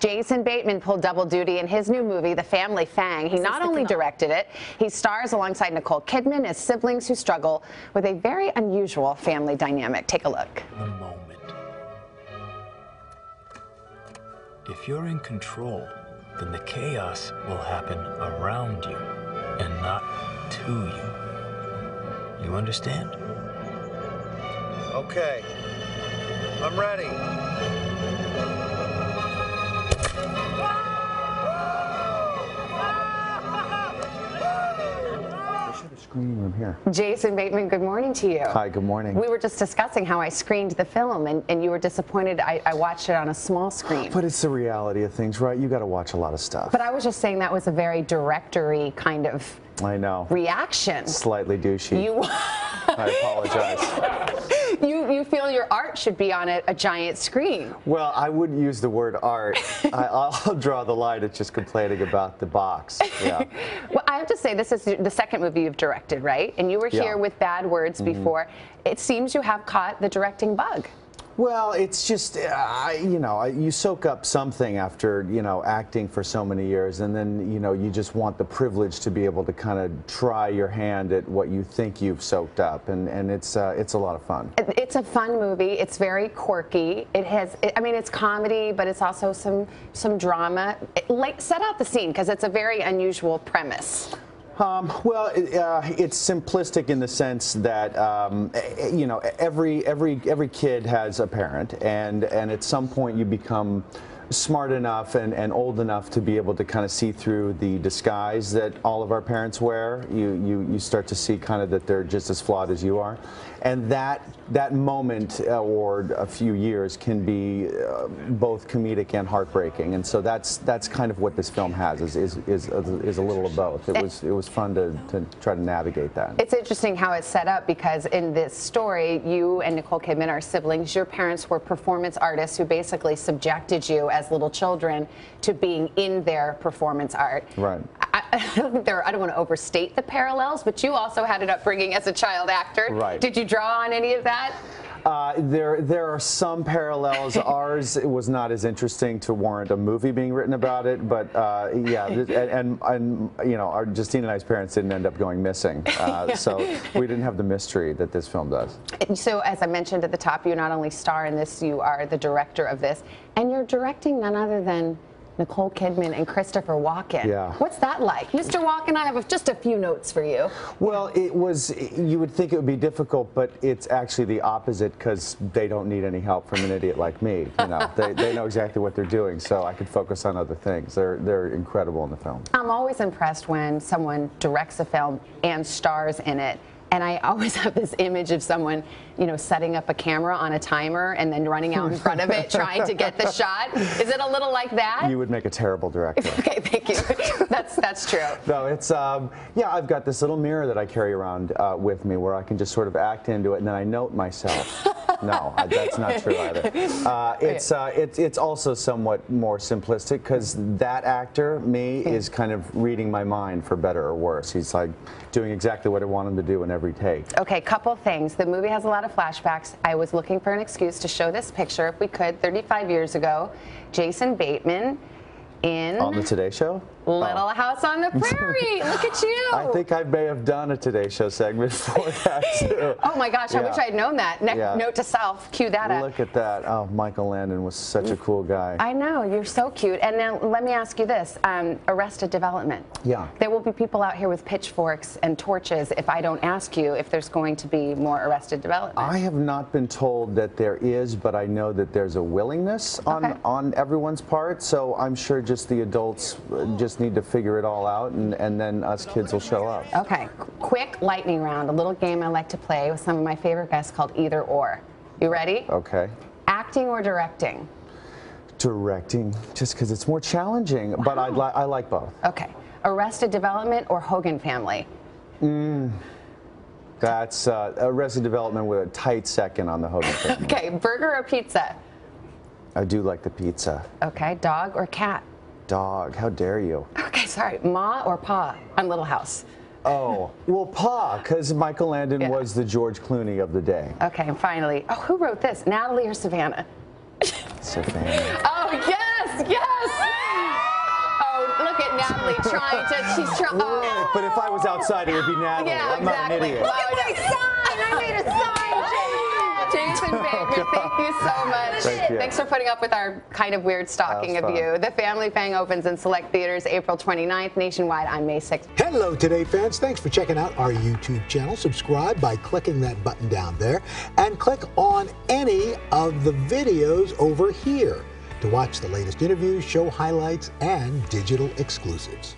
Jason Bateman pulled double duty in his new movie, The Family Fang. He not only directed it, he stars alongside Nicole Kidman as siblings who struggle with a very unusual family dynamic. Take a look. The moment. If you're in control, then the chaos will happen around you and not to you. You understand? Okay. I'm ready. Screening room here. Jason Bateman, good morning to you. Hi, good morning. We were just discussing how I screened the film, and you were disappointed I watched it on a small screen. But it's the reality of things, right? You got to watch a lot of stuff. But I was just saying that was a very directory kind of reaction. Slightly douchey. I apologize. You feel your art should be on a giant screen. Well, I wouldn't use the word art. I'll draw the line at just complaining about the box. Yeah. Well, I have to say, this is the second movie you've directed, right? And you were here with Bad Words before. It seems you have caught the directing bug. Well, it's just, you know, you soak up something after, you know, acting for so many years, and then, you know, you just want the privilege to be able to kind of try your hand at what you think you've soaked up, and it's a lot of fun. It's a fun movie. It's very quirky. It has, I mean, it's comedy, but it's also some drama. Set out the scene, because it's a very unusual premise. Well, it's simplistic in the sense that you know, every kid has a parent, and at some point you become smart enough and old enough to be able to kind of see through the disguise that all of our parents wear. You start to see kind of that they're just as flawed as you are, and that moment or a few years can be both comedic and heartbreaking, and so that's kind of what this film has is a little of both. It was fun to try to navigate that. It's interesting how it's set up, because in this story, you and Nicole Kidman are siblings. Your parents were performance artists who basically subjected you as little children to being in their performance art. Right. I don't want to overstate the parallels, but you also had an upbringing as a child actor. Right. Did you draw on any of that? There are some parallels. Ours was not as interesting to warrant a movie being written about it, but yeah, and you know, Justine and I's parents didn't end up going missing, so we didn't have the mystery that this film does. So, as I mentioned at the top, you not only star in this, you are the director of this, and you're directing none other than Nicole Kidman and Christopher Walken. Yeah. What's that like? Mr. Walken, I have just a few notes for you. Well, you would think it would be difficult, but it's actually the opposite, because they don't need any help from an idiot like me. You know, they know exactly what they're doing, so I could focus on other things. They're incredible in the film. I'm always impressed when someone directs a film and stars in it. And I always have this image of someone, you know, setting up a camera on a timer and then running out in front of it trying to get the shot. Is it a little like that? You would make a terrible director. Okay, thank you. That's true. No, it's yeah, I've got this little mirror that I carry around with me where I can just sort of act into it, and then I note myself. No, that's not true either. It's also somewhat more simplistic, because that actor, me, is kind of reading my mind, for better or worse. He's like doing exactly what I want him to do in every take. Okay, couple things. The movie has a lot of flashbacks. I was looking for an excuse to show this picture, if we could. 35 years ago, Jason Bateman on the Today Show? Little House on the Prairie. Look at you. I think I may have done a Today Show segment for that too. Oh my gosh, I wish I'd known that. Note to self, cue that up. Look at that. Oh, Michael Landon was such a cool guy. I know, you're so cute. And now let me ask you this, Arrested Development. Yeah. There will be people out here with pitchforks and torches if I don't ask you if there's going to be more Arrested Development. I have not been told that there is, but I know that there's a willingness on everyone's part, so I'm sure just the adults just need to figure it all out, and then us kids will show up. Okay, quick lightning round, a little game I like to play with some of my favorite guests called Either Or. You ready? Okay. Acting or directing? Directing, just because it's more challenging, but I like both. Okay. Arrested Development or Hogan Family? That's Arrested Development with a tight second on the Hogan Family. Okay, burger or pizza? I do like the pizza. Okay, dog or cat? Dog, how dare you? Okay, sorry, Ma or Pa on Little House? Oh, well, Pa, because Michael Landon was the George Clooney of the day. Okay, and finally, who wrote this, Natalie or Savannah? Savannah. Oh, yes, yes! trying to. She's trying. Oh. But if I was outside, it would be Natalie. Yeah, I'm not an exactly. idiot. Look at my sign. I made a sign, Jason. Bateman, thank you so much. Thank you. Thanks for putting up with our kind of weird stalking of you. The Family Fang opens in select theaters April 29th, nationwide on May 6th. Hello, Today fans. Thanks for checking out our YouTube channel. Subscribe by clicking that button down there and click on any of the videos over here to watch the latest interviews, show highlights, and digital exclusives.